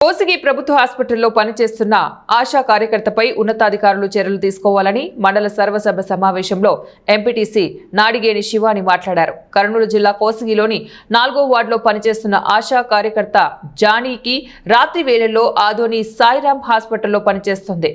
కోసిగి ప్రభుత్వ హాస్పిటల్లో పనిచేస్తున్న ఆశా కార్యకర్తపై ఉన్నతాధికారులు చర్యలు తీసుకోవాలని మండల సర్వసభ సమావేశంలో ఎంపీటీసీ నాడిగేని శివాని మాట్లాడారు. కర్నూలు జిల్లా కోసిగిలోని 4వ వార్డులో పనిచేస్తున్న ఆశా కార్యకర్త జానీకి రాత్రి వేళల్లో ఆదోని సాయిరాం హాస్పిటల్లో పనిచేస్తుంది.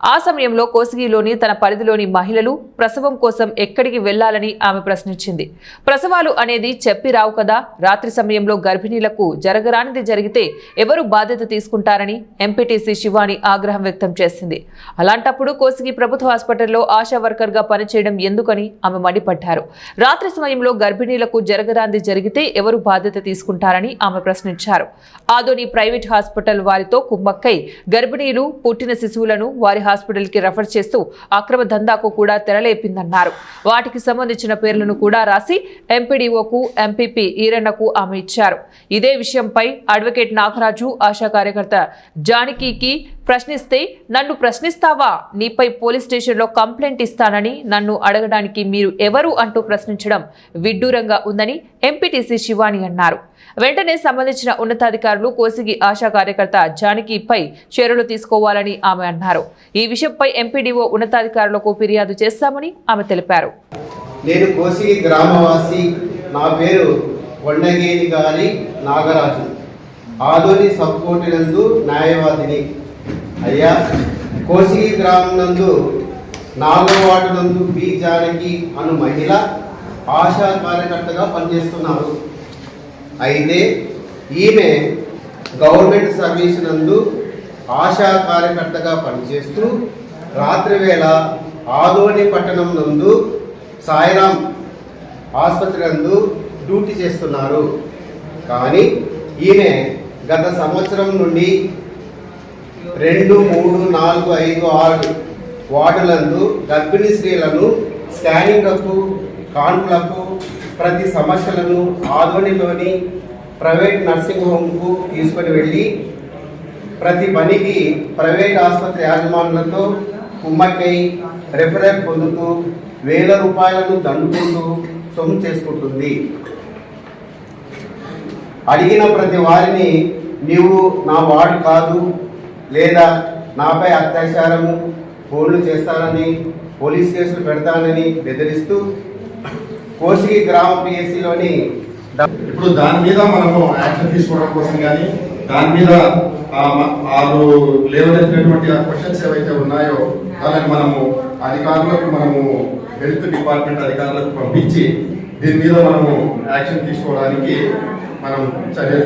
ఆ సమయంలో కోసిగిలోని తన పరిధిలోని మహిళలు ప్రసవం కోసం ఎక్కడికి వెళ్లాలని ఆమె ప్రశ్నించింది. ప్రసవాలు అనేది చెప్పి రావు కదా, రాత్రి సమయంలో గర్భిణీలకు జరగరానిది జరిగితే ఎవరు బాధ్యత తీసుకుంటారని ఎంపీటీసీ శివాని ఆగ్రహం వ్యక్తం చేసింది. అలాంటప్పుడు కోసిగి ప్రభుత్వ హాస్పిటల్లో ఆశా వర్కర్ గా పనిచేయడం ఎందుకని ఆమె మండిపడ్డారు. రాత్రి సమయంలో గర్భిణీలకు జరగరానిది జరిగితే ఎవరు బాధ్యత తీసుకుంటారని ఆమె ప్రశ్నించారు. ఆదోని ప్రైవేట్ హాస్పిటల్ వారితో కుమ్మక్కై గర్భిణీలు పుట్టిన శిశువులను వారి హాస్పిటల్ కి రెఫర్ చేస్తూ అక్రమ దందాకు కూడా తెరలేపిందన్నారు. వాటికి సంబంధించిన పేర్లను కూడా రాసి ఎంపీడీఓకు ఎంపీపీ ఈరన్నకు ఆమె ఇచ్చారు. ఇదే విషయంపై అడ్వకేట్ నాగరాజు ఆశా కార్యకర్త జానకి ప్రశ్నిస్తే, నన్ను ప్రశ్నిస్తావా, నీపై పోలీస్ స్టేషన్లో కంప్లైంట్ ఇస్తానని నన్ను అడగడానికి మీరు ఎవరు అంటూ ప్రశ్నించడం విడ్డూరంగా ఉందని ఎంపీటీసీ శివాని అన్నారు. వెంటనే సంబంధించిన ఉన్నతాధికారులు కోసిగి ఆశా కార్యకర్త జానకిపై చర్యలు తీసుకోవాలని ఆమె అన్నారు. ఈ విషయంపై ఎంపీడీఓ ఉన్నతాధికారులకు ఫిర్యాదు చేస్తామని ఆమె తెలిపారు. నేను కోసిగి గ్రామవాసి, నా పేరు కొండగేని గారి నాగరాజు, ఆదోని సబ్ కోర్టు నందు న్యాయవాదిని. అయ్యా, కోసిగి గ్రామం నందు 4వ వార్డు నందు బి జానకి అను మహిళ ఆశా కార్యకర్తగా పనిచేస్తున్నారు. అయితే ఈమె గవర్నమెంట్ సర్వీస్ నందు ఆశా కార్యకర్తగా పనిచేస్తూ రాత్రి వేళ ఆదోని పట్టణం నందు సాయిరాం ఆసుపత్రి నందు డ్యూటీ చేస్తున్నారు. కానీ ఈమె గత సంవత్సరం నుండి 2, 3, 4, 5, 6 వార్డులందు గర్భిణీ స్త్రీలను స్కానింగ్లకు, కాన్పులకు, ప్రతి సమస్యలను ఆదోనిలోని ప్రైవేట్ నర్సింగ్ హోమ్కు తీసుకొని వెళ్ళి ప్రతి పనికి ప్రైవేట్ ఆసుపత్రి యాజమానులతో కుమ్మక్కై రెఫరల్ పొందుతూ వేల రూపాయలను దండుకుంటూ సొమ్ము చేసుకుంటుంది. అడిగిన ప్రతి వారిని నీవు నా వాడు కాదు, లేదా నాపై అత్యాచారము, ఫోన్లు చేస్తానని, పోలీస్ కేసులు పెడతానని బెదిరిస్తూ కోసిగి గ్రామ పిఎస్సిలోని ఇప్పుడు దాని మీద మనము యాక్షన్ తీసుకోవడం కోసం కానీ దాని మీద వాళ్ళు లేవనెత్తినటువంటి క్వశ్చన్స్ ఏవైతే ఉన్నాయో దానికి మనము అధికారులకు, మనము హెల్త్ డిపార్ట్మెంట్ అధికారులకు పంపించి దీని మీద మనము యాక్షన్ తీసుకోవడానికి మనం చర్యలు